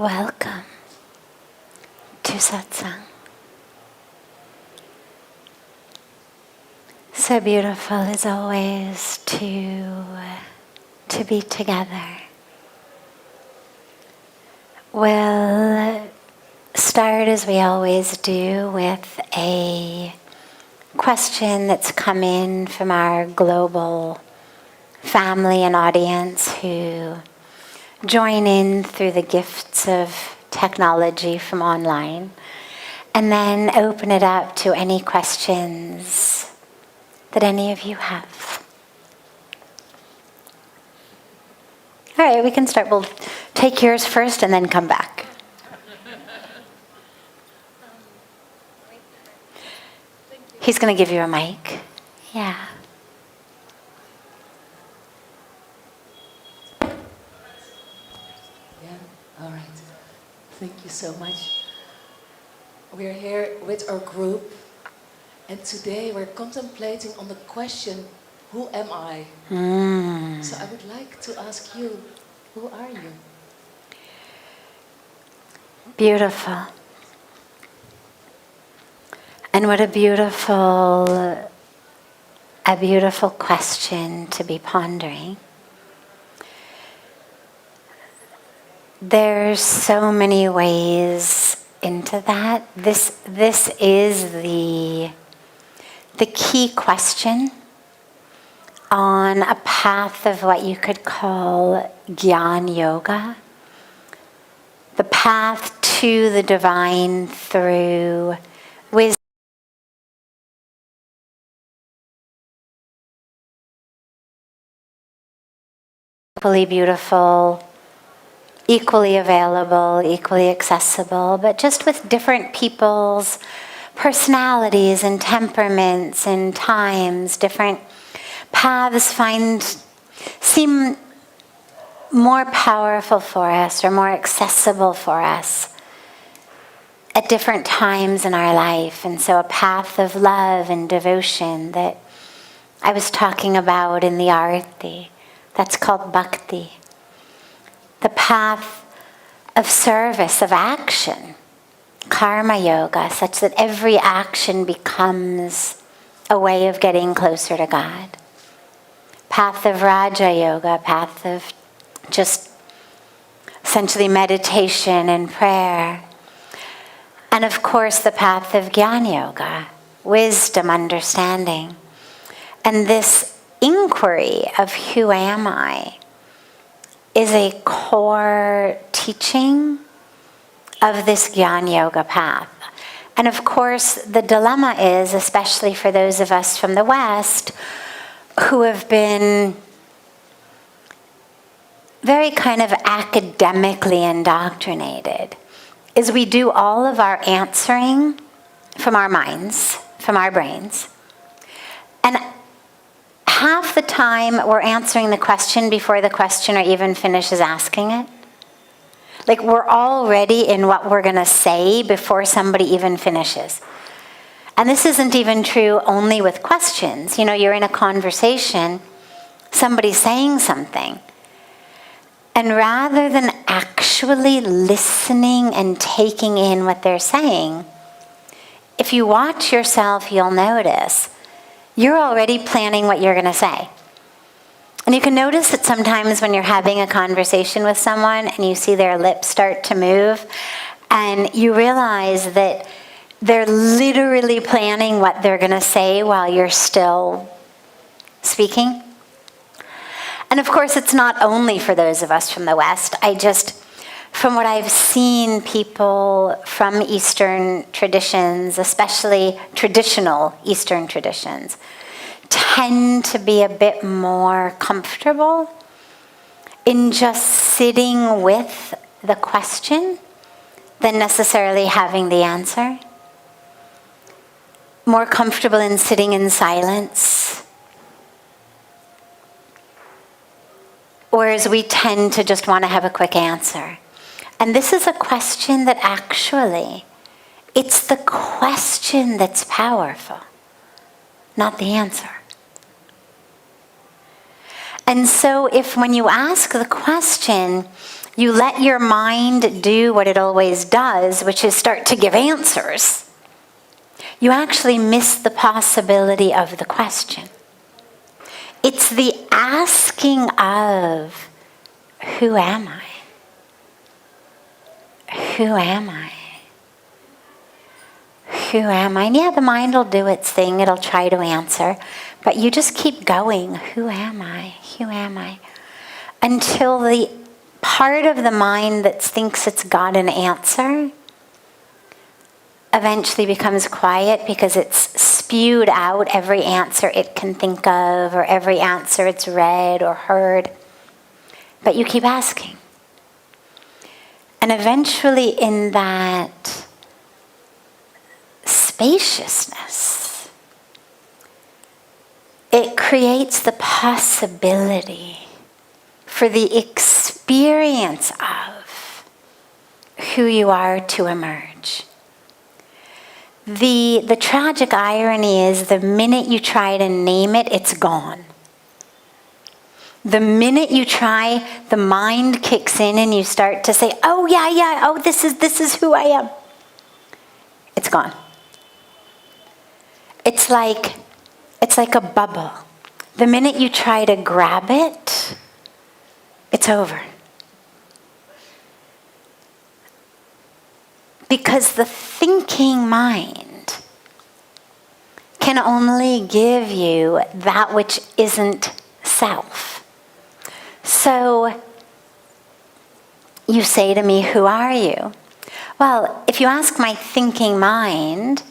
Welcome to Satsang. So beautiful as always to be together. We'll start as we always do with a question that's come in from our global family and audience who join in through the gifts of technology from online, and then open it up to any questions that any of you have. All right, we can start. We'll take yours first and then come back. He's going to give you a mic. Yeah. All right. Thank you so much. We're here with our group, and today we're contemplating on the question, who am I? So I would like to ask you, who are you? Beautiful. And what a beautiful question to be pondering. There's so many ways into that. This is the key question on a path of what you could call Jnana Yoga, the path to the divine through wisdom. Equally beautiful, equally available, equally accessible, but just with different people's personalities and temperaments and times, different paths seem more powerful for us or more accessible for us at different times in our life. And so a path of love and devotion that I was talking about in the Arati, that's called Bhakti. The path of service, of action, karma yoga, such that every action becomes a way of getting closer to God. Path of Raja Yoga, path of just essentially meditation and prayer. And of course the path of Jnana Yoga, wisdom, understanding. And this inquiry of who am I is a core teaching of this Jnana Yoga path. And of course, the dilemma is, especially for those of us from the West, who have been very kind of academically indoctrinated, is we do all of our answering from our minds, from our brains. And half the time we're answering the question before the questioner even finishes asking it. Like we're already in what we're going to say before somebody even finishes. And this isn't even true only with questions. You know, you're in a conversation, somebody's saying something. And rather than actually listening and taking in what they're saying, if you watch yourself, you'll notice you're already planning what you're going to say. And you can notice that sometimes when you're having a conversation with someone and you see their lips start to move, and you realize that they're literally planning what they're going to say while you're still speaking. And of course, it's not only for those of us from the West. From what I've seen, people from Eastern traditions, especially traditional Eastern traditions, tend to be a bit more comfortable in just sitting with the question than necessarily having the answer. More comfortable in sitting in silence. Whereas we tend to just want to have a quick answer. And this is a question that actually, it's the question that's powerful, not the answer. And so if when you ask the question, you let your mind do what it always does, which is start to give answers, you actually miss the possibility of the question. It's the asking of, who am I? Who am I? Who am I? And yeah, the mind will do its thing. It'll try to answer. But you just keep going. Who am I? Who am I? Until the part of the mind that thinks it's got an answer eventually becomes quiet, because it's spewed out every answer it can think of, or every answer it's read or heard. But you keep asking. And eventually in that spaciousness, it creates the possibility for the experience of who you are to emerge. The tragic irony is, the minute you try to name it, it's gone. The minute you try, the mind kicks in and you start to say, oh yeah, oh this is who I am. It's gone. It's like a bubble. The minute you try to grab it, it's over. Because the thinking mind can only give you that which isn't self. So you say to me, who are you? Well, if you ask my thinking mind,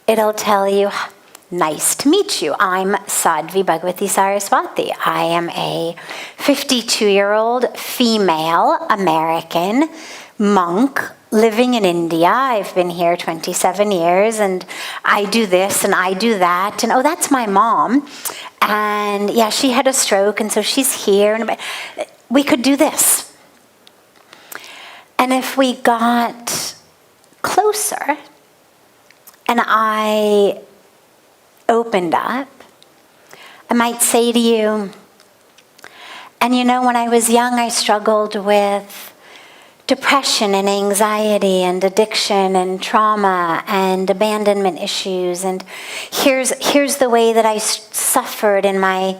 it'll tell you, nice to meet you. I'm Sadhvi Bhagawati Saraswati. I am a 52-year-old female American monk living in India. I've been here 27 years, and I do this and I do that. And oh, that's my mom. And yeah, she had a stroke, and so she's here. And we could do this. And if we got closer and I opened up, I might say to you, and you know, when I was young, I struggled with depression and anxiety and addiction and trauma and abandonment issues. And here's the way that I suffered in my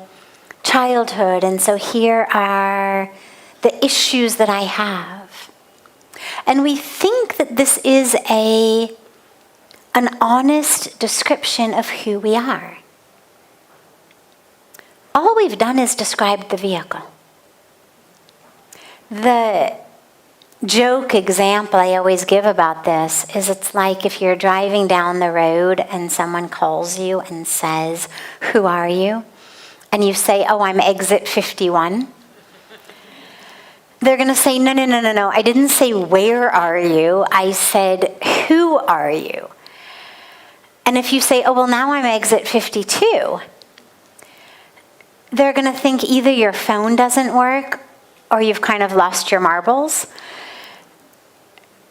childhood. And so here are the issues that I have. And we think that this is an honest description of who we are. All we've done is describe the vehicle. The joke example I always give about this is, it's like if you're driving down the road and someone calls you and says, who are you? And you say, oh, I'm exit 51. They're going to say, no, I didn't say where are you, I said who are you? And if you say, oh, well, now I'm exit 52, they're going to think either your phone doesn't work or you've kind of lost your marbles.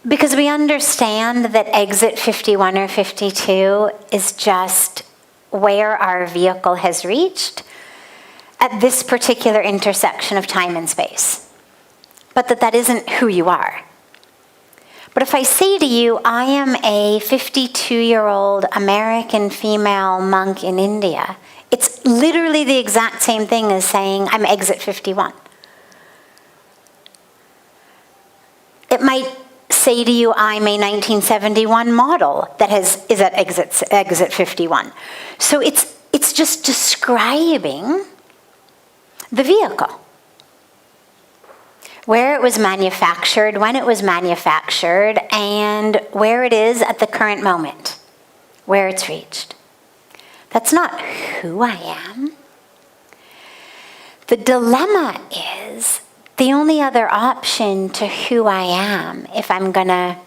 Because we understand that exit 51 or 52 is just where our vehicle has reached at this particular intersection of time and space. But that isn't who you are. But if I say to you, I am a 52-year-old American female monk in India, it's literally the exact same thing as saying I'm exit 51. It might say to you, I'm a 1971 model that is at exit 51. So it's just describing the vehicle. Where it was manufactured, when it was manufactured, and where it is at the current moment, where it's reached. That's not who I am. The dilemma is, the only other option to who I am, if I'm going to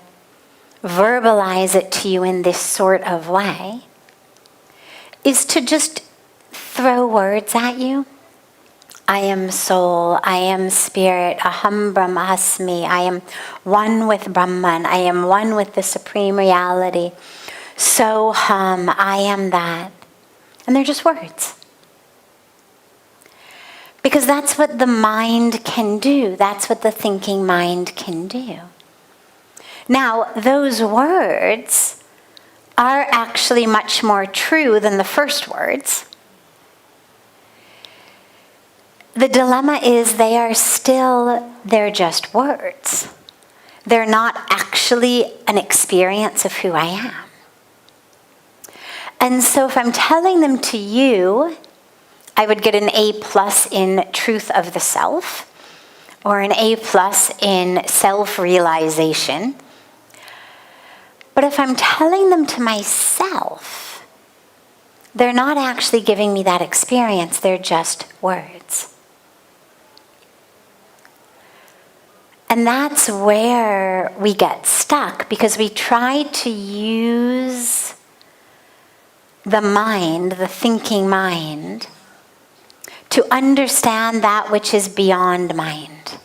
verbalize it to you in this sort of way, is to just throw words at you. I am soul, I am spirit, aham brahmasmi, I am one with Brahman, I am one with the supreme reality. Soham, I am that. And they're just words. Because that's what the mind can do. That's what the thinking mind can do. Now, those words are actually much more true than the first words. The dilemma is they're just words. They're not actually an experience of who I am. And so if I'm telling them to you, I would get an A+ in truth of the self, or an A+ in self-realization. But if I'm telling them to myself, they're not actually giving me that experience, they're just words. And that's where we get stuck, because we try to use the mind, the thinking mind, to understand that which is beyond mind.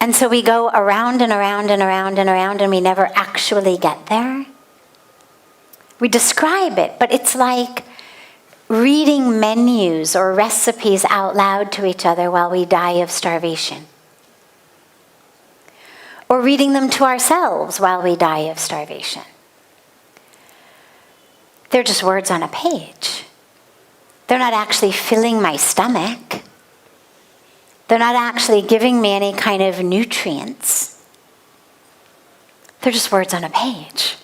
And so we go around and around and around and around, and we never actually get there. We describe it, but it's like reading menus or recipes out loud to each other while we die of starvation. Or reading them to ourselves while we die of starvation. They're just words on a page. They're not actually filling my stomach. They're not actually giving me any kind of nutrients. They're just words on a page.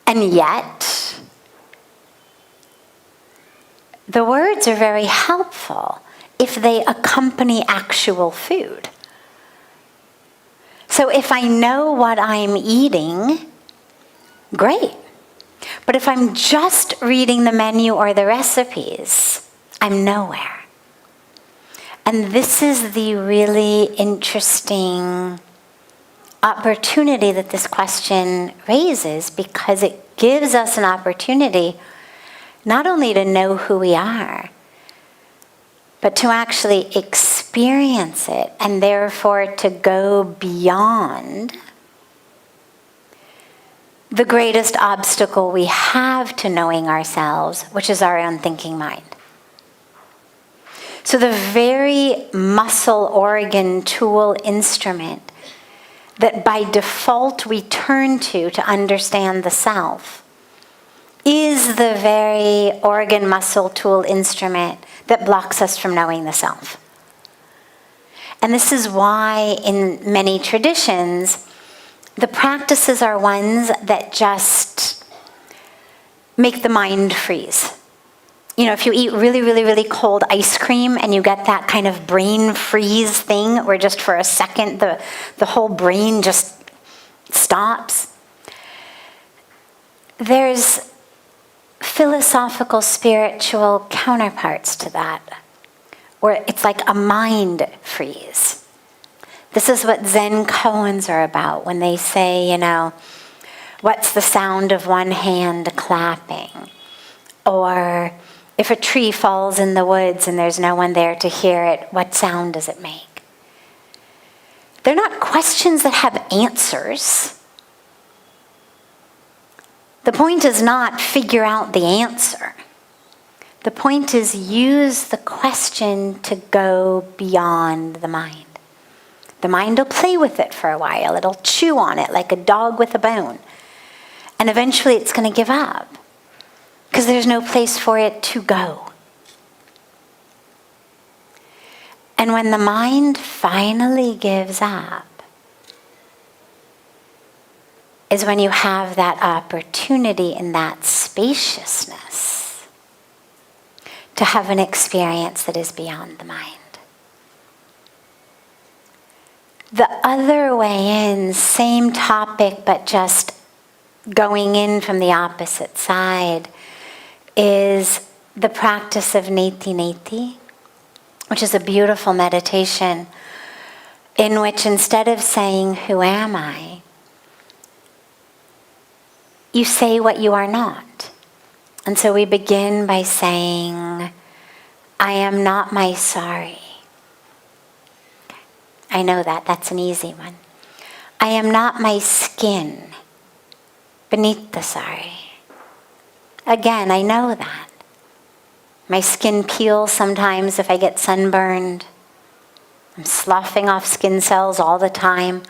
And yet, the words are very helpful if they accompany actual food. So if I know what I'm eating, great. But if I'm just reading the menu or the recipes, I'm nowhere. And this is the really interesting opportunity that this question raises, because it gives us an opportunity not only to know who we are, but to actually experience it, and therefore to go beyond the greatest obstacle we have to knowing ourselves, which is our own thinking mind. So the very muscle, organ, tool, instrument that by default we turn to understand the self is the very organ, muscle, tool, instrument that blocks us from knowing the self. And this is why in many traditions, the practices are ones that just make the mind freeze. You know, if you eat really, really, really cold ice cream and you get that kind of brain freeze thing where just for a second the whole brain just stops. There's philosophical, spiritual counterparts to that, where it's like a mind freeze. This is what Zen koans are about when they say, you know, what's the sound of one hand clapping? Or if a tree falls in the woods and there's no one there to hear it, what sound does it make? They're not questions that have answers. The point is not figure out the answer. The point is use the question to go beyond the mind. The mind will play with it for a while. It'll chew on it like a dog with a bone. And eventually it's going to give up because there's no place for it to go. And when the mind finally gives up is when you have that opportunity in that spaciousness to have an experience that is beyond the mind. The other way in, same topic, but just going in from the opposite side, is the practice of neti neti, which is a beautiful meditation in which instead of saying, "Who am I?" you say what you are not. And so we begin by saying, "I am not my sorry." I know that. That's an easy one. I am not my skin beneath the sari. Again, I know that. My skin peels sometimes if I get sunburned. I'm sloughing off skin cells all the time.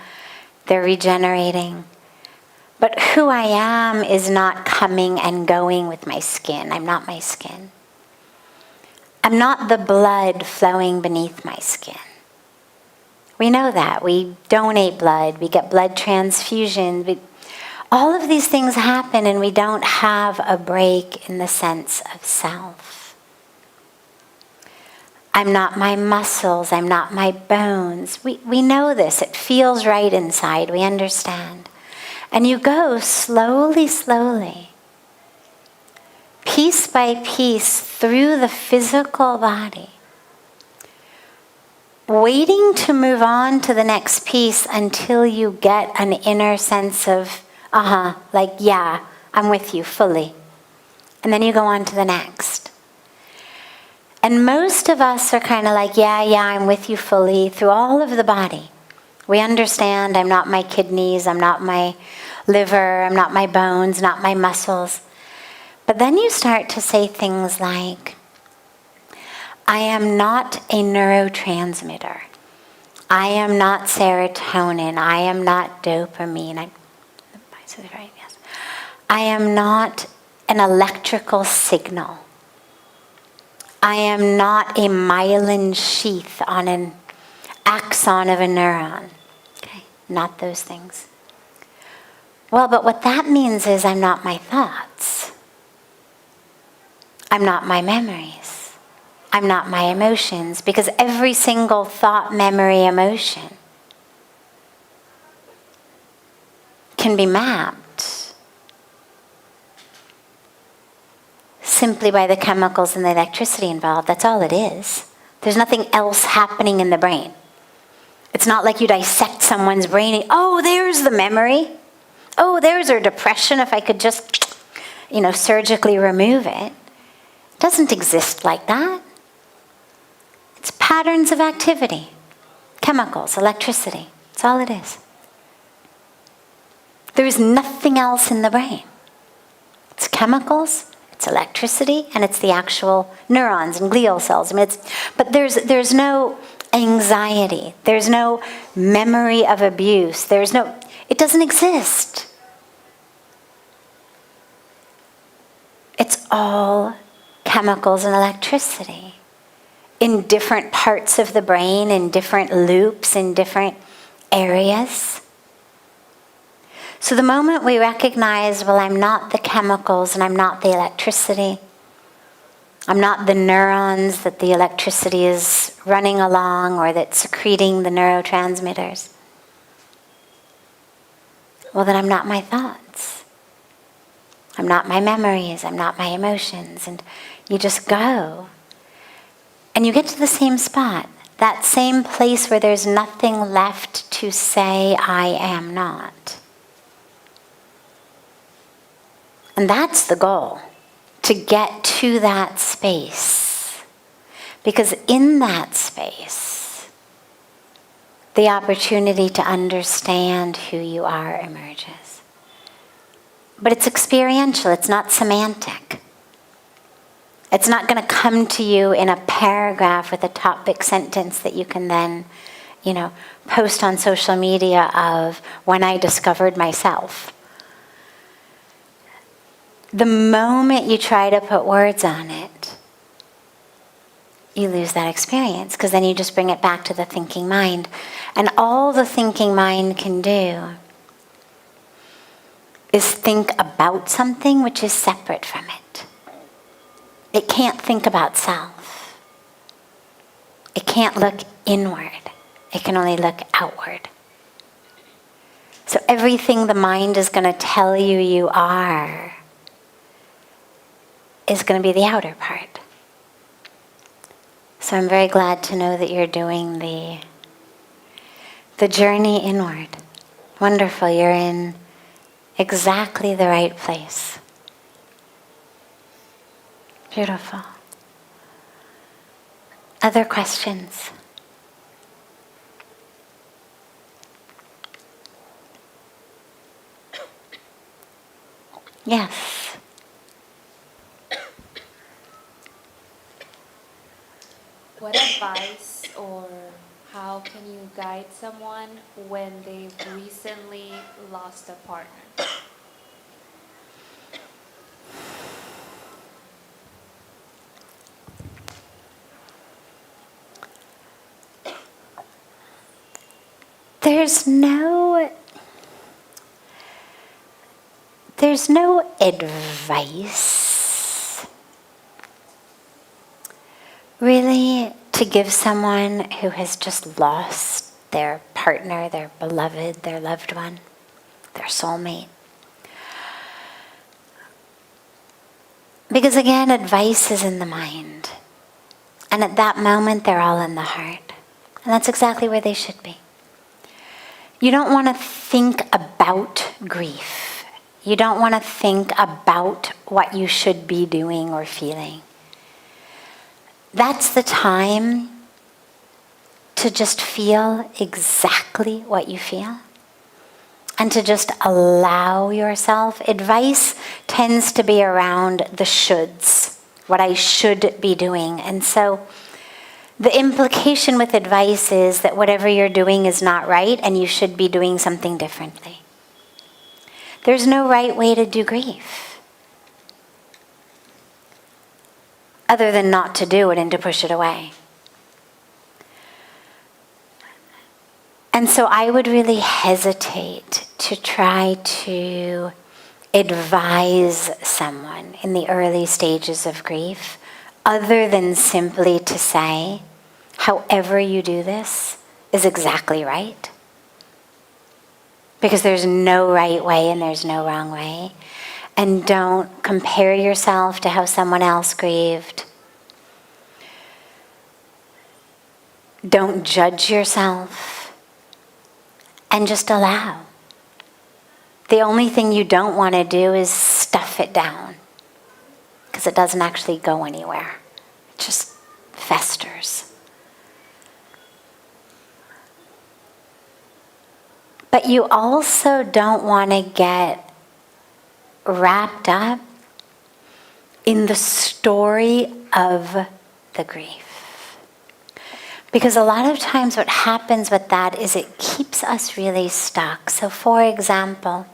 They're regenerating. But who I am is not coming and going with my skin. I'm not my skin. I'm not the blood flowing beneath my skin. We know that. We donate blood. We get blood transfusions. All of these things happen and we don't have a break in the sense of self. I'm not my muscles. I'm not my bones. We know this. It feels right inside. We understand. And you go slowly, slowly, piece by piece through the physical body, waiting to move on to the next piece until you get an inner sense of, like, yeah, I'm with you fully. And then you go on to the next. And most of us are kind of like, yeah, I'm with you fully through all of the body. We understand I'm not my kidneys, I'm not my liver, I'm not my bones, not my muscles. But then you start to say things like, I am not a neurotransmitter. I am not serotonin. I am not dopamine. I am not an electrical signal. I am not a myelin sheath on an axon of a neuron. Okay, not those things. Well, but what that means is I'm not my thoughts. I'm not my memories. I'm not my emotions, because every single thought, memory, emotion can be mapped simply by the chemicals and the electricity involved. That's all it is. There's nothing else happening in the brain. It's not like you dissect someone's brain and, oh, there's the memory. Oh, there's her depression if I could just, surgically remove it. It doesn't exist like that. It's patterns of activity, chemicals, electricity. That's all it is. There is nothing else in the brain. It's chemicals, it's electricity, and it's the actual neurons and glial cells. But there's no anxiety. There's no memory of abuse. It doesn't exist. It's all chemicals and electricity in different parts of the brain, in different loops, in different areas. So the moment we recognize, well, I'm not the chemicals and I'm not the electricity, I'm not the neurons that the electricity is running along or that's secreting the neurotransmitters, well, then I'm not my thoughts. I'm not my memories. I'm not my emotions. And you just go. And you get to the same spot, that same place where there's nothing left to say, I am not. And that's the goal, to get to that space. Because in that space, the opportunity to understand who you are emerges. But it's experiential, it's not semantic. It's not going to come to you in a paragraph with a topic sentence that you can then, post on social media of when I discovered myself. The moment you try to put words on it, you lose that experience, because then you just bring it back to the thinking mind. And all the thinking mind can do is think about something which is separate from it. It can't think about self. It can't look inward. It can only look outward. So everything the mind is going to tell you you are is going to be the outer part. So I'm very glad to know that you're doing the journey inward. Wonderful. You're in exactly the right place. Beautiful. Other questions? Yes. someone when they've recently lost a partner? There's no advice really to give someone who has just lost their partner, their beloved, their loved one, their soulmate. Because again, advice is in the mind. And at that moment, they're all in the heart. And that's exactly where they should be. You don't want to think about grief. You don't want to think about what you should be doing or feeling. That's the time to just feel exactly what you feel and to just allow yourself. Advice tends to be around the shoulds, what I should be doing. And so the implication with advice is that whatever you're doing is not right and you should be doing something differently. There's no right way to do grief other than not to do it and to push it away. And so I would really hesitate to try to advise someone in the early stages of grief other than simply to say, however you do this is exactly right. Because there's no right way and there's no wrong way. And don't compare yourself to how someone else grieved. Don't judge yourself. And just allow. The only thing you don't want to do is stuff it down. Because it doesn't actually go anywhere. It just festers. But you also don't want to get wrapped up in the story of the grief. Because a lot of times what happens with that is it keeps us really stuck. So for example,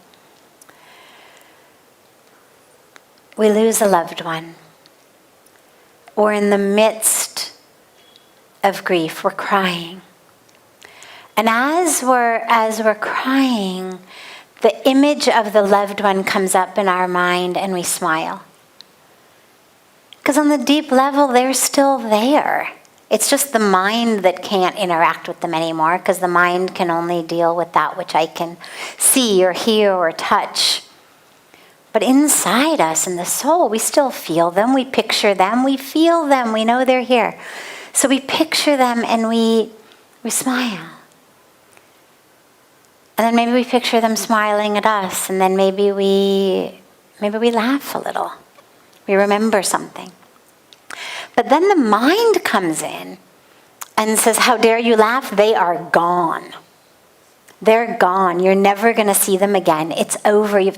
we lose a loved one. We're in the midst of grief. We're crying. And as we're crying, the image of the loved one comes up in our mind and we smile. Because on the deep level, they're still there. It's just the mind that can't interact with them anymore because the mind can only deal with that which I can see or hear or touch. But inside us, in the soul, we still feel them, we picture them, we feel them, we know they're here. So we picture them and we smile. And then maybe we picture them smiling at us, and then maybe we laugh a little. We remember something. But then the mind comes in and says, how dare you laugh? They are gone. They're gone. You're never going to see them again. It's over. And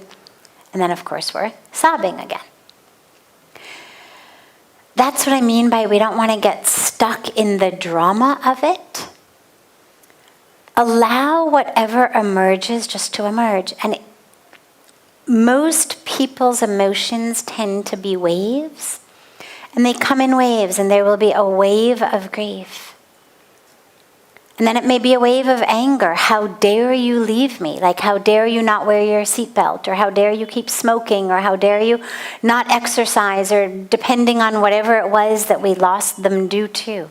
then, of course, we're sobbing again. That's what I mean by we don't want to get stuck in the drama of it. Allow whatever emerges just to emerge. And most people's emotions tend to be waves. And they come in waves, and there will be a wave of grief. And then it may be a wave of anger. How dare you leave me? Like, how dare you not wear your seatbelt? Or how dare you keep smoking? Or how dare you not exercise? Or depending on whatever it was that we lost them due to.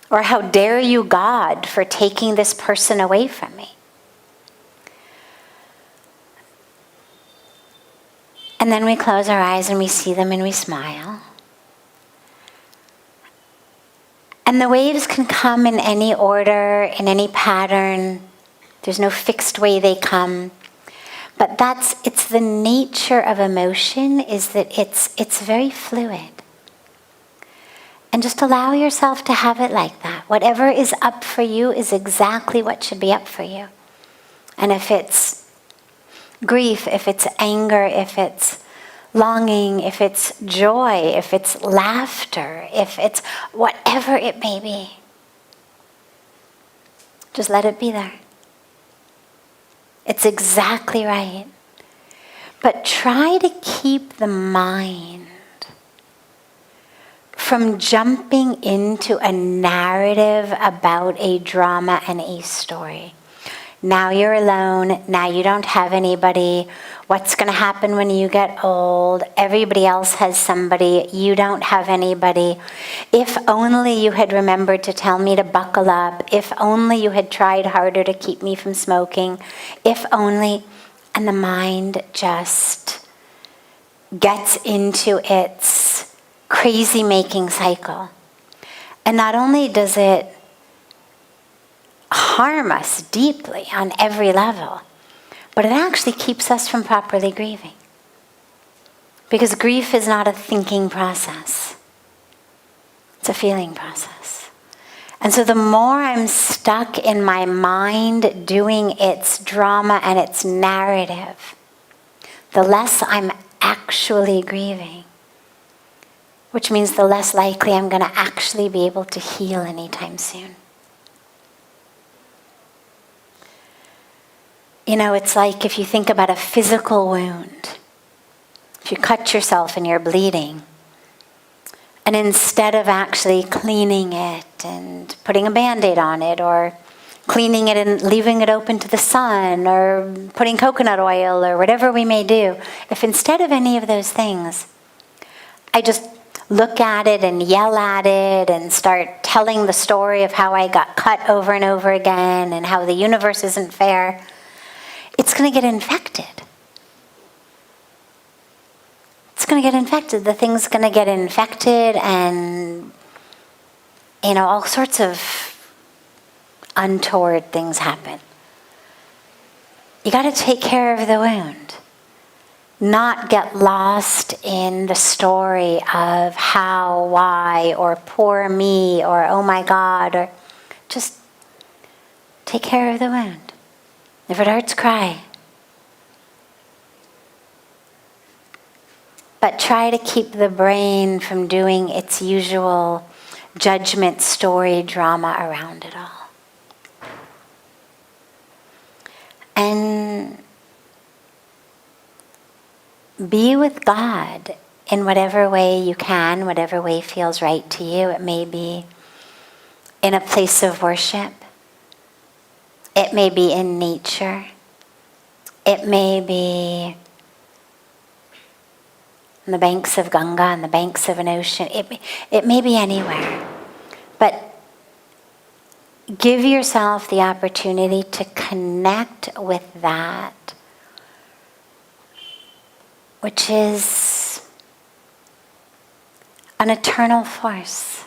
Or how dare you, God, for taking this person away from me? And then we close our eyes and we see them and we smile. And the waves can come in any order, in any pattern. There's no fixed way they come. But it's the nature of emotion, is that it's very fluid. And just allow yourself to have it like that. Whatever is up for you is exactly what should be up for you. And if it's grief, if it's anger, if it's longing, if it's joy, if it's laughter, if it's whatever it may be, Just let it be there. It's exactly right. But try to keep the mind from jumping into a narrative about a drama and a story. Now you're alone. Now you don't have anybody. What's going to happen when you get old? Everybody else has somebody. You don't have anybody. If only you had remembered to tell me to buckle up. If only you had tried harder to keep me from smoking. If only. And the mind just gets into its crazy-making cycle. And not only does it harm us deeply on every level, but it actually keeps us from properly grieving. Because grief is not a thinking process. It's a feeling process. And so the more I'm stuck in my mind doing its drama and its narrative, the less I'm actually grieving. Which means the less likely I'm going to actually be able to heal anytime soon. You know, it's like if you think about a physical wound. If you cut yourself and you're bleeding, and instead of actually cleaning it and putting a Band-Aid on it, or cleaning it and leaving it open to the sun, or putting coconut oil, or whatever we may do, if instead of any of those things, I just look at it and yell at it and start telling the story of how I got cut over and over again and how the universe isn't fair, it's going to get infected. It's going to get infected. The thing's going to get infected, and, you know, all sorts of untoward things happen. You got to take care of the wound. Not get lost in the story of how, why, or poor me, or oh my God, or just take care of the wound. If it hurts, cry. But try to keep the brain from doing its usual judgment, story, drama around it all. And be with God in whatever way you can, whatever way feels right to you. It may be in a place of worship. It may be in nature. It may be on the banks of Ganga, on the banks of an ocean. It may be anywhere. But give yourself the opportunity to connect with that, which is an eternal force.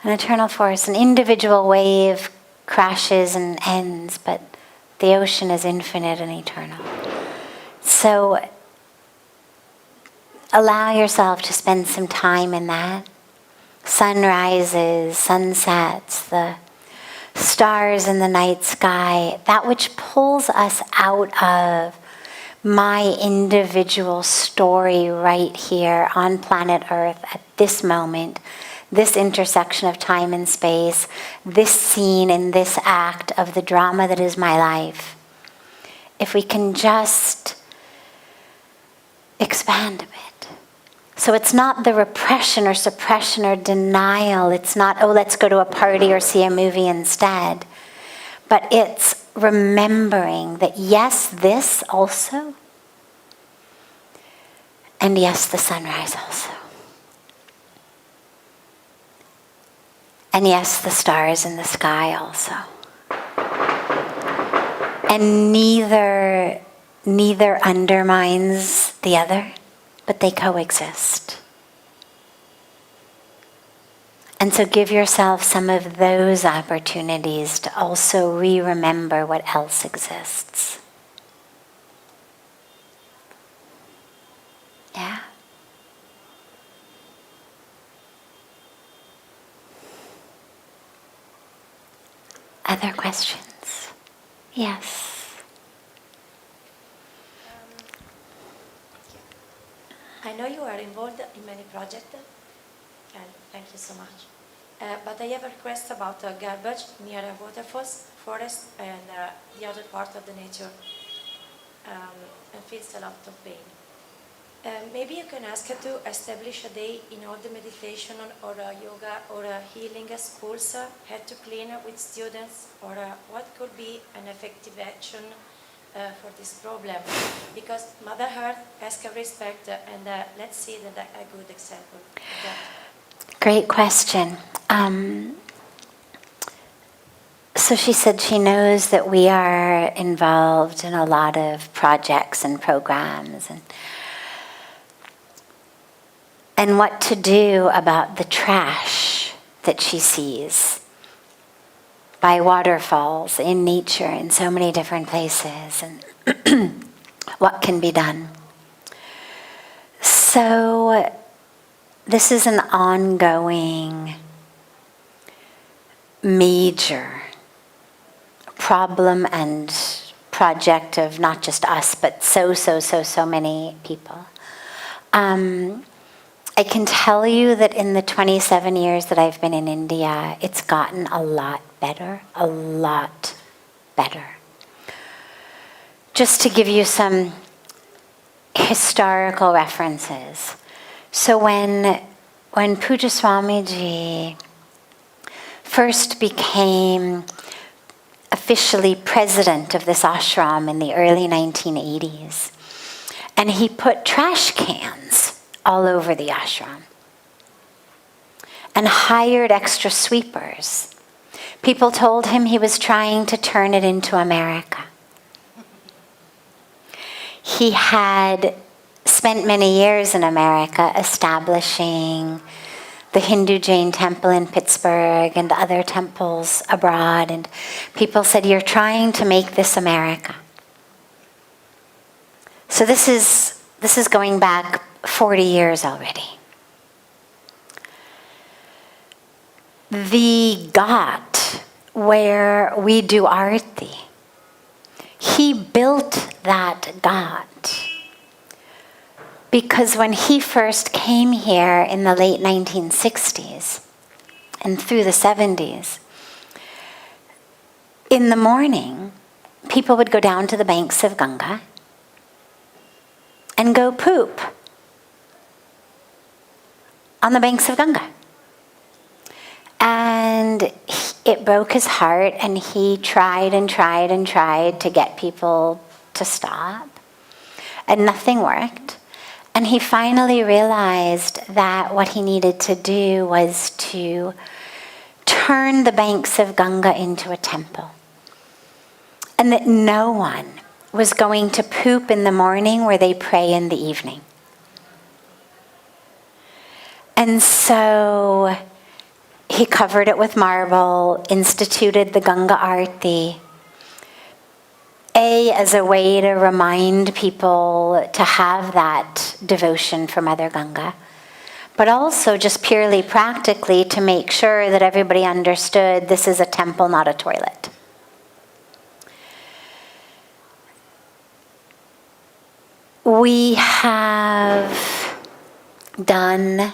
An eternal force. An individual wave crashes and ends, but the ocean is infinite and eternal. So allow yourself to spend some time in that. Sunrises, sunsets, the stars in the night sky, that which pulls us out of my individual story right here on planet Earth at this moment, this intersection of time and space, this scene and this act of the drama that is my life. If we can just expand a bit. So it's not the repression or suppression or denial. It's not, oh, let's go to a party or see a movie instead. But it's remembering that yes, this also, and yes, the sunrise also. And yes, the stars in the sky also. And neither undermines the other, but they coexist. And so give yourself some of those opportunities to also re-remember what else exists. Yeah? Other questions? Yes. I know you are involved in many projects, and thank you so much. But I have a request about garbage near a waterfalls, forest, and the other part of the nature, and feels a lot of pain. Maybe you can ask her to establish a day in all the meditation or yoga or healing schools had to clean with students, or what could be an effective action for this problem. Because Mother Earth asks respect, and let's see a good example of that. Great question. So she said she knows that we are involved in a lot of projects and programs and what to do about the trash that she sees by waterfalls, in nature, in so many different places, and what can be done. So this is an ongoing, major problem and project of not just us, but so many people. I can tell you that in the 27 years that I've been in India, it's gotten a lot better. Just to give you some historical references. So when Pujya Swamiji first became officially president of this ashram in the early 1980s, and he put trash cans all over the ashram and hired extra sweepers. People told him he was trying to turn it into America. He had spent many years in America establishing the Hindu Jain temple in Pittsburgh and other temples abroad, and people said, "You're trying to make this America." So this is going back 40 years already. The ghat where we do arti, he built that ghat because when he first came here in the late 1960s and through the 70s, in the morning, people would go down to the banks of Ganga and go poop on the banks of Ganga. And it broke his heart, and he tried to get people to stop, and nothing worked. And he finally realized that what he needed to do was to turn the banks of Ganga into a temple, and that no one was going to poop in the morning where they pray in the evening. And so he covered it with marble, instituted the Ganga Arti, as a way to remind people to have that devotion for Mother Ganga, but also just purely practically to make sure that everybody understood this is a temple, not a toilet. We have done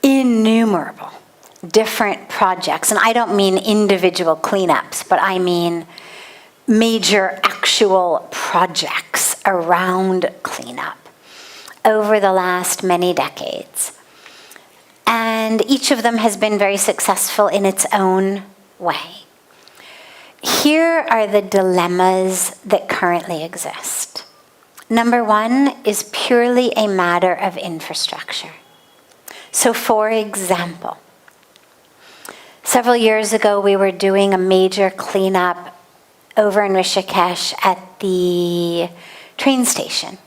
innumerable different projects, and I don't mean individual cleanups, but I mean major actual projects around cleanup over the last many decades. And each of them has been very successful in its own way. Here are the dilemmas that currently exist. Number one is purely a matter of infrastructure. So for example, several years ago we were doing a major cleanup over in Rishikesh at the train station,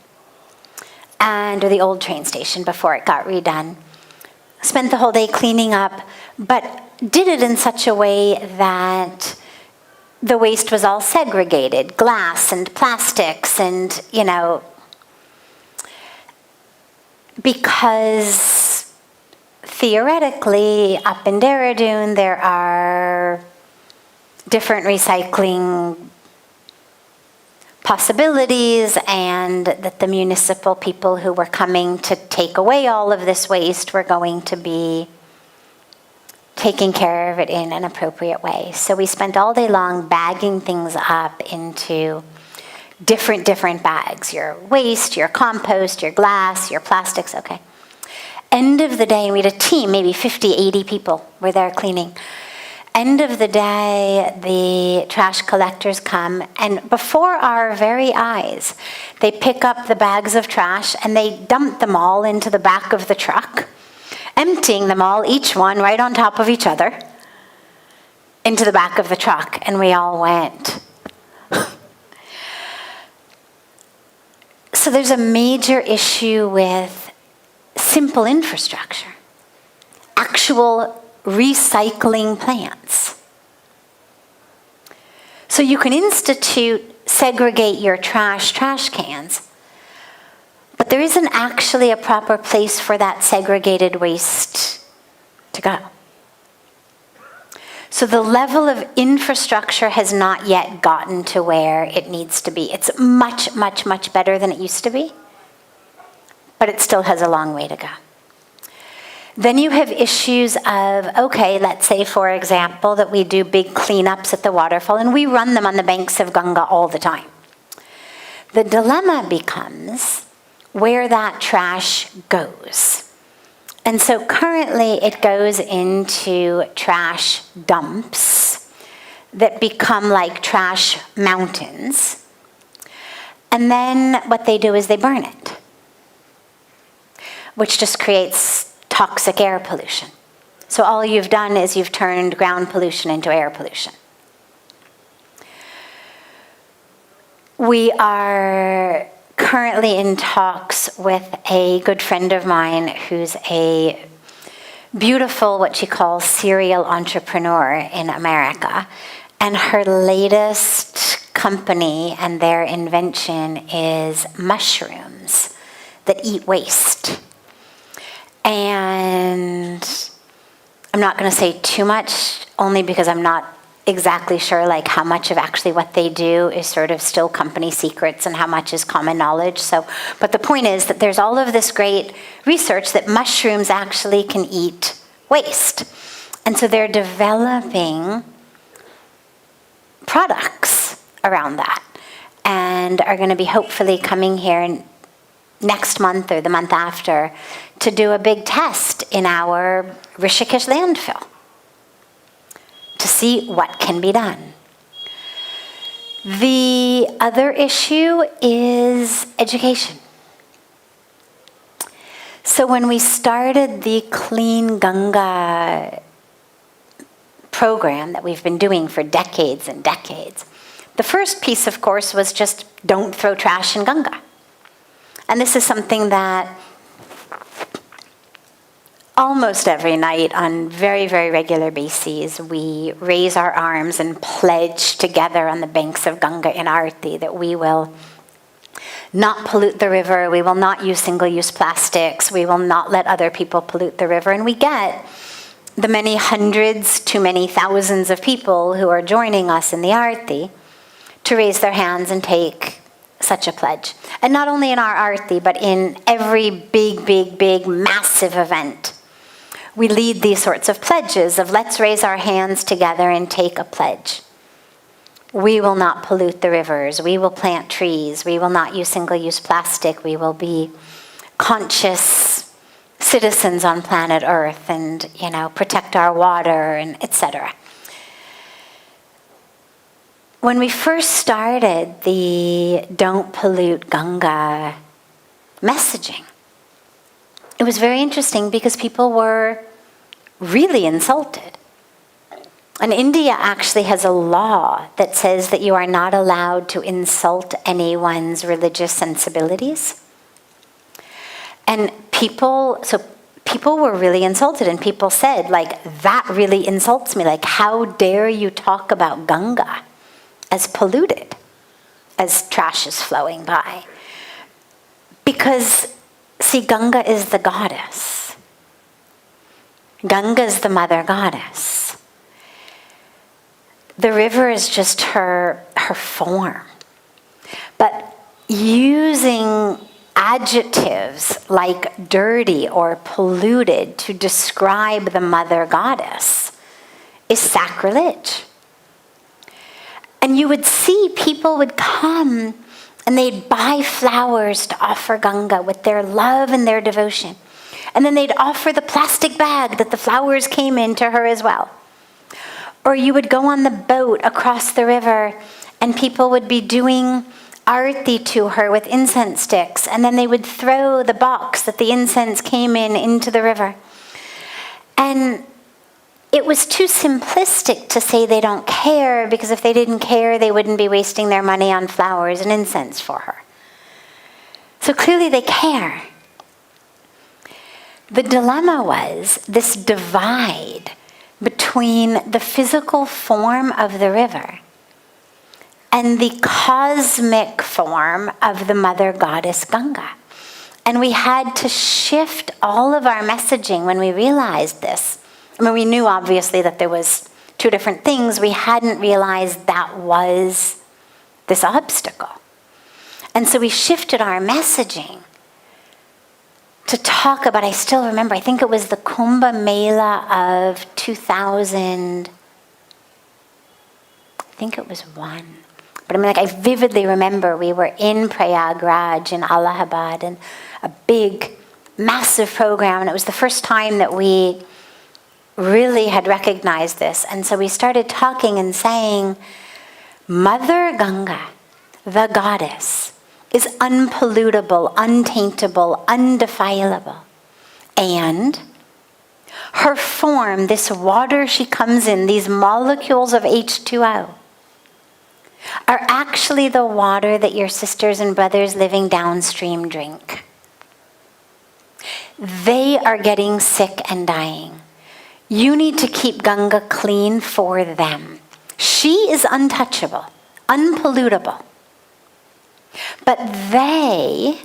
or the old train station before it got redone. Spent the whole day cleaning up, but did it in such a way that the waste was all segregated, glass and plastics and, because theoretically up in Dehradun there are different recycling possibilities, and that the municipal people who were coming to take away all of this waste were going to be taking care of it in an appropriate way. So we spent all day long bagging things up into different bags. Your waste, your compost, your glass, your plastics, okay. End of the day, we had a team, maybe 50, 80 people were there cleaning. End of the day, the trash collectors come, and before our very eyes, they pick up the bags of trash and they dump them all into the back of the truck, emptying them all, each one right on top of each other, into the back of the truck. And we all went. So there's a major issue with simple infrastructure, actual recycling plants. So you can segregate your trash cans, but there isn't actually a proper place for that segregated waste to go. So the level of infrastructure has not yet gotten to where it needs to be. It's much, much, much better than it used to be, but it still has a long way to go. Then you have issues of, okay, let's say, for example, that we do big cleanups at the waterfall, and we run them on the banks of Ganga all the time. The dilemma becomes where that trash goes. And so currently it goes into trash dumps that become like trash mountains. And then what they do is they burn it, which just creates toxic air pollution. So all you've done is you've turned ground pollution into air pollution. We are currently in talks with a good friend of mine who's a beautiful, what she calls, serial entrepreneur in America. And her latest company and their invention is mushrooms that eat waste. And I'm not going to say too much, only because I'm not exactly sure like how much of actually what they do is sort of still company secrets and how much is common knowledge. So, but the point is that there's all of this great research that mushrooms actually can eat waste. And so they're developing products around that and are going to be hopefully coming here next month or the month after to do a big test in our Rishikesh landfill to see what can be done. The other issue is education. So when we started the Clean Ganga program that we've been doing for decades and decades, the first piece, of course, was just don't throw trash in Ganga. And this is something that almost every night on very, very regular bases, we raise our arms and pledge together on the banks of Ganga in Aarti that we will not pollute the river, we will not use single-use plastics, we will not let other people pollute the river. And we get the many hundreds to many thousands of people who are joining us in the Aarti to raise their hands and take such a pledge. And not only in our Aarti, but in every big, massive event. We lead these sorts of pledges of let's raise our hands together and take a pledge. We will not pollute the rivers. We will plant trees. We will not use single-use plastic. We will be conscious citizens on planet Earth and, protect our water and etc. When we first started the Don't Pollute Ganga messaging, it was very interesting because people were really insulted. And India actually has a law that says that you are not allowed to insult anyone's religious sensibilities. And people were really insulted, and people said, that really insults me. How dare you talk about Ganga as polluted, as trash is flowing by? Because, see, Ganga is the goddess. Ganga is the mother goddess. The river is just her form. But using adjectives like dirty or polluted to describe the mother goddess is sacrilege. And you would see people would come and they'd buy flowers to offer Ganga with their love and their devotion. And then they'd offer the plastic bag that the flowers came in to her as well. Or you would go on the boat across the river and people would be doing arti to her with incense sticks, and then they would throw the box that the incense came in into the river. And it was too simplistic to say they don't care, because if they didn't care, they wouldn't be wasting their money on flowers and incense for her. So clearly they care. The dilemma was this divide between the physical form of the river and the cosmic form of the mother goddess Ganga. And we had to shift all of our messaging when we realized this. I mean, we knew obviously that there was two different things. We hadn't realized that was this obstacle. And so we shifted our messaging to talk about, I still remember, I think it was the Kumbh Mela of 2000, I think it was 1. But I mean, like, I vividly remember we were in Prayagraj in Allahabad, and a big, massive program, and it was the first time that we really had recognized this. And so we started talking and saying, Mother Ganga, the goddess, is unpollutable, untaintable, undefilable. And her form, this water she comes in, these molecules of H2O, are actually the water that your sisters and brothers living downstream drink. They are getting sick and dying. You need to keep Ganga clean for them. She is untouchable, unpollutable. But they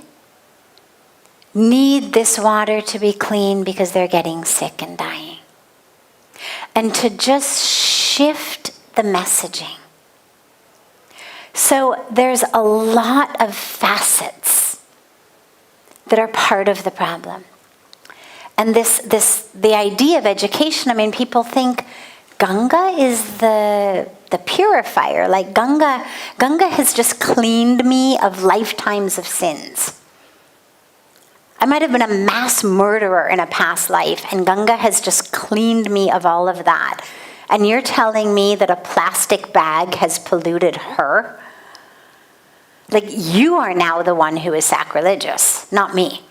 need this water to be clean because they're getting sick and dying. And to just shift the messaging. So there's a lot of facets that are part of the problem. And the idea of education, I mean, people think Ganga is the purifier. Like Ganga has just cleaned me of lifetimes of sins. I might have been a mass murderer in a past life, and Ganga has just cleaned me of all of that. And you're telling me that a plastic bag has polluted her? Like, you are now the one who is sacrilegious, not me.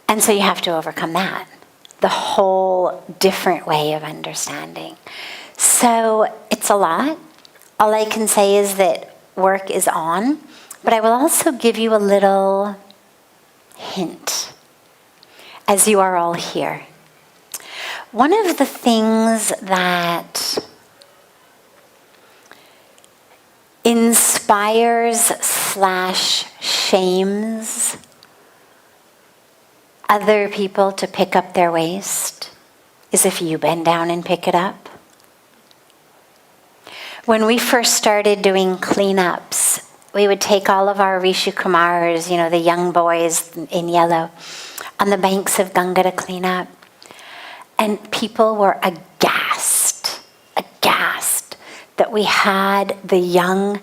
And so you have to overcome that. The whole different way of understanding. So it's a lot. All I can say is that work is on, but I will also give you a little hint as you are all here. One of the things that inspires/shames other people to pick up their waste is if you bend down and pick it up. When we first started doing cleanups, we would take all of our Rishi Kumars, the young boys in yellow, on the banks of Ganga to clean up. And people were aghast that we had the young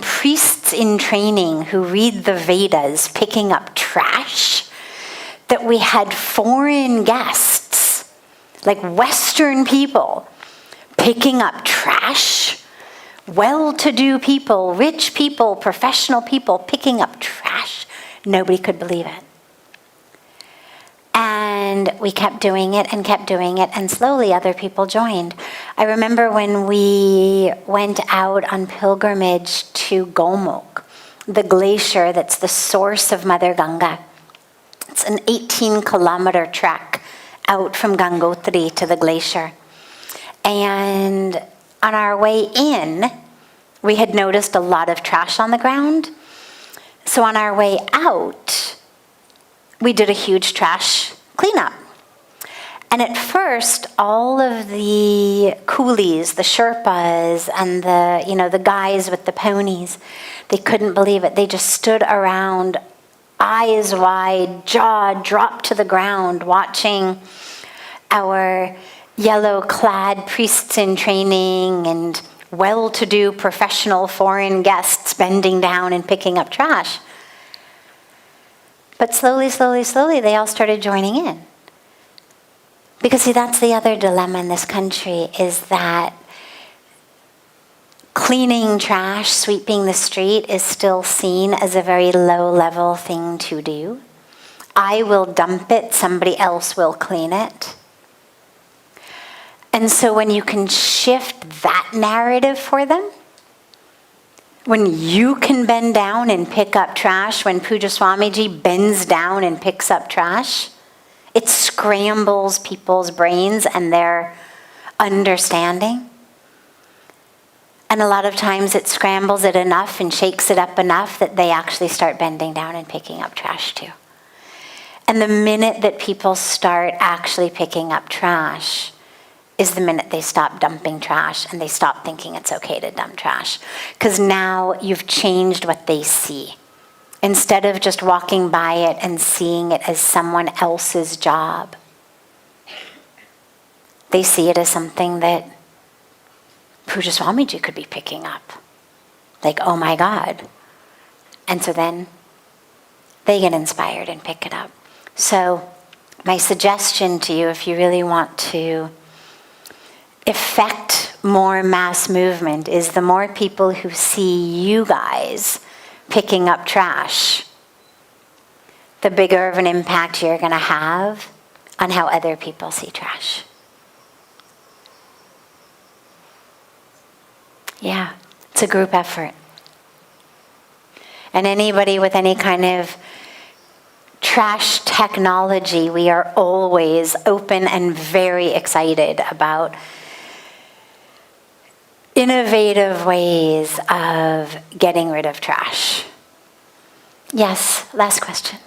priests in training who read the Vedas picking up trash, that we had foreign guests, like Western people, picking up trash, well-to-do people, rich people, professional people picking up trash. Nobody could believe it. And we kept doing it, and slowly other people joined. I remember when we went out on pilgrimage to Gomukh, the glacier that's the source of Mother Ganga. It's an 18-kilometer trek out from Gangotri to the glacier. And on our way in, we had noticed a lot of trash on the ground. So on our way out, we did a huge trash cleanup. And at first, all of the coolies, the Sherpas, and the guys with the ponies, they couldn't believe it. They just stood around, eyes wide, jaw dropped to the ground, watching our yellow-clad priests in training and well-to-do professional foreign guests bending down and picking up trash. But slowly, slowly, slowly, they all started joining in. Because see, that's the other dilemma in this country, is that cleaning trash, sweeping the street is still seen as a very low-level thing to do. I will dump it, somebody else will clean it. And so when you can shift that narrative for them, when you can bend down and pick up trash, when Pujya Swamiji bends down and picks up trash, it scrambles people's brains and their understanding. And a lot of times it scrambles it enough and shakes it up enough that they actually start bending down and picking up trash too. And the minute that people start actually picking up trash is the minute they stop dumping trash and they stop thinking it's okay to dump trash. Because now you've changed what they see. Instead of just walking by it and seeing it as someone else's job, they see it as something that Pujya Swamiji could be picking up. Like, oh my God. And so then they get inspired and pick it up. So my suggestion to you, if you really want to effect more mass movement, is the more people who see you guys picking up trash, the bigger of an impact you're going to have on how other people see trash. Yeah, it's a group effort. And anybody with any kind of trash technology, we are always open and very excited about innovative ways of getting rid of trash. Yes, last question.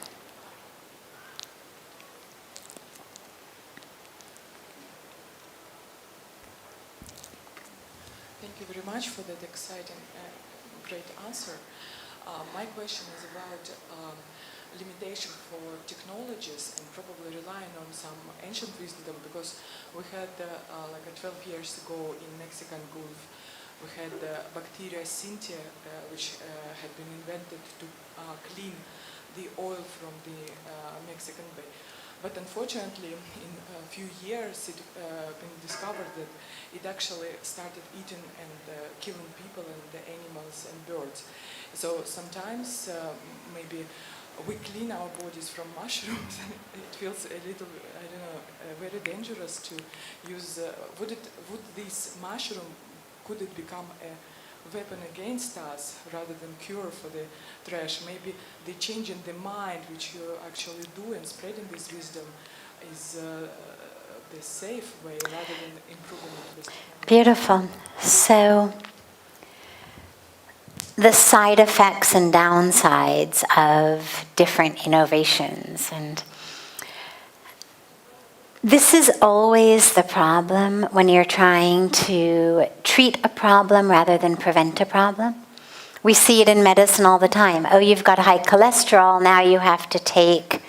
Thank you very much for that exciting, great answer. My question is about limitation for technologies and probably relying on some ancient wisdom, because we had 12 years ago in Mexican Gulf, we had bacteria Cynthia, which had been invented to clean the oil from the Mexican Bay. But unfortunately, in a few years, it been discovered that it actually started eating and killing people and the animals and birds. So sometimes maybe we clean our bodies from mushrooms, and it feels a little, very dangerous to use. Would this mushroom, could it become a weapon against us rather than cure for the trash? Maybe the change in the mind, which you actually do, and spreading this wisdom is the safe way rather than improving this. Beautiful. So the side effects and downsides of different innovations, and this is always the problem when you're trying to treat a problem rather than prevent a problem. We see it in medicine all the time. Oh, you've got high cholesterol, now you have to take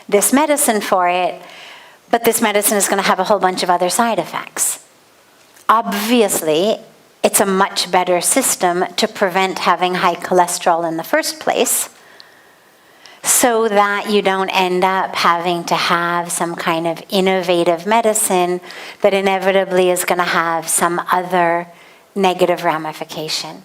this medicine for it, but this medicine is going to have a whole bunch of other side effects. Obviously, it's a much better system to prevent having high cholesterol in the first place, so that you don't end up having to have some kind of innovative medicine that inevitably is going to have some other negative ramification.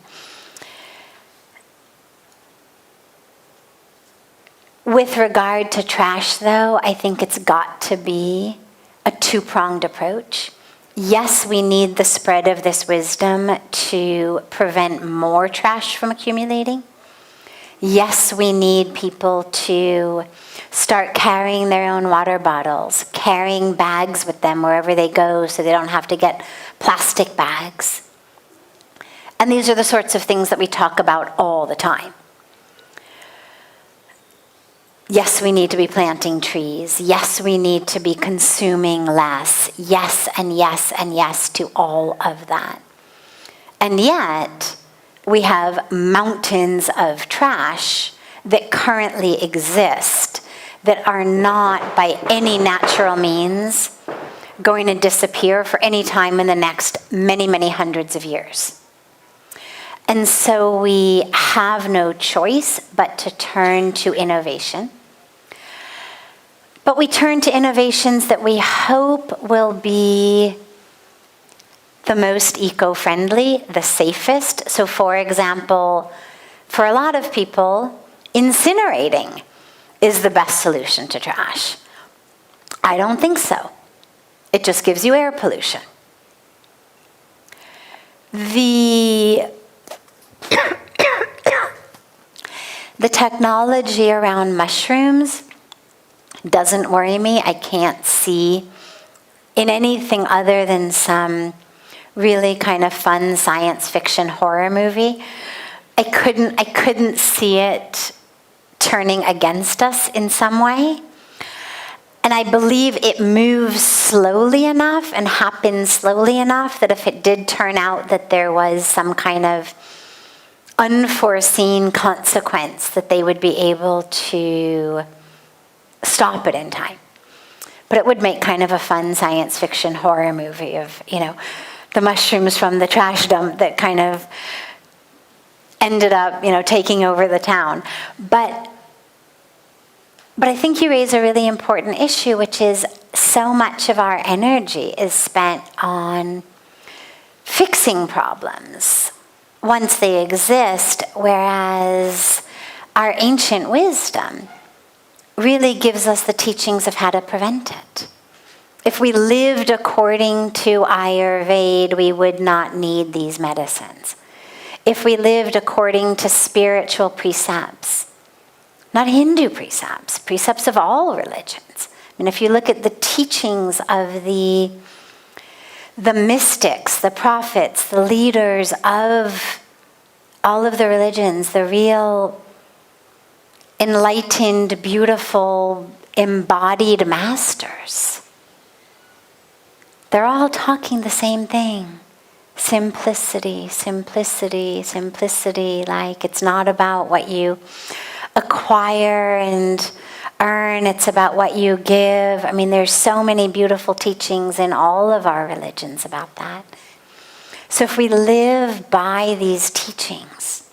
With regard to trash, though, I think it's got to be a two-pronged approach. Yes, we need the spread of this wisdom to prevent more trash from accumulating. Yes, we need people to start carrying their own water bottles, carrying bags with them wherever they go so they don't have to get plastic bags. And these are the sorts of things that we talk about all the time. Yes, we need to be planting trees. Yes, we need to be consuming less. Yes, and yes, and yes to all of that. And yet, we have mountains of trash that currently exist that are not by any natural means going to disappear for any time in the next many, many hundreds of years. And so we have no choice but to turn to innovation. But we turn to innovations that we hope will be the most eco-friendly, the safest. So for example, for a lot of people, incinerating is the best solution to trash. I don't think so. It just gives you air pollution. The technology around mushrooms doesn't worry me. I can't see in anything other than some really kind of fun science fiction horror movie. I couldn't see it turning against us in some way. And I believe it moves slowly enough and happens slowly enough that if it did turn out that there was some kind of unforeseen consequence, that they would be able to stop it in time. But it would make kind of a fun science fiction horror movie of, the mushrooms from the trash dump that kind of ended up, taking over the town. But I think you raise a really important issue, which is so much of our energy is spent on fixing problems once they exist, whereas our ancient wisdom really gives us the teachings of how to prevent it. If we lived according to Ayurveda, we would not need these medicines. If we lived according to spiritual precepts, not Hindu precepts, precepts of all religions. I mean, if you look at the teachings of the mystics, the prophets, the leaders of all of the religions, the real enlightened, beautiful, embodied masters, they're all talking the same thing. Simplicity, simplicity, simplicity. Like, it's not about what you acquire and earn, it's about what you give. I mean, there's so many beautiful teachings in all of our religions about that. So if we live by these teachings,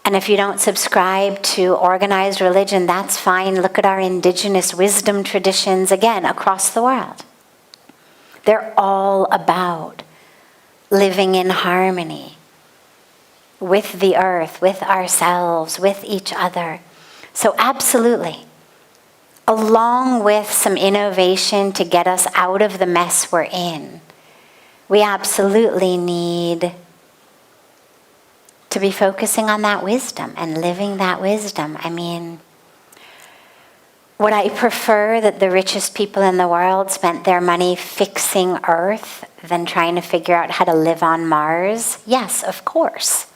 and if you don't subscribe to organized religion, that's fine. Look at our indigenous wisdom traditions, again, across the world. They're all about living in harmony with the earth, with ourselves, with each other. So absolutely, along with some innovation to get us out of the mess we're in, we absolutely need to be focusing on that wisdom and living that wisdom. I mean, would I prefer that the richest people in the world spent their money fixing Earth than trying to figure out how to live on Mars? Yes, of course.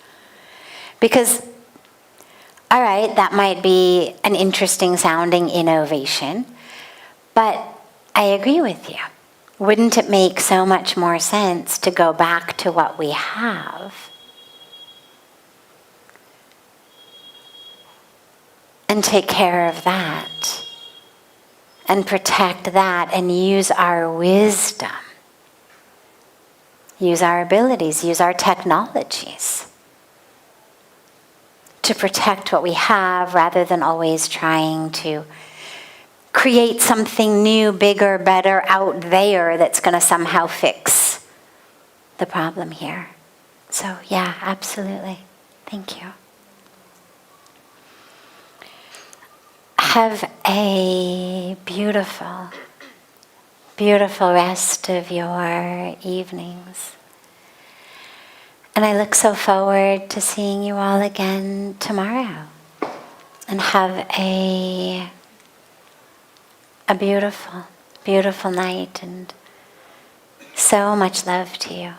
Because, all right, that might be an interesting sounding innovation, but I agree with you. Wouldn't it make so much more sense to go back to what we have and take care of that and protect that and use our wisdom, use our abilities, use our technologies to protect what we have rather than always trying to create something new, bigger, better out there that's going to somehow fix the problem here. So yeah, absolutely. Thank you. Have a beautiful, beautiful rest of your evenings. And I look so forward to seeing you all again tomorrow. And have a beautiful, beautiful night, and so much love to you.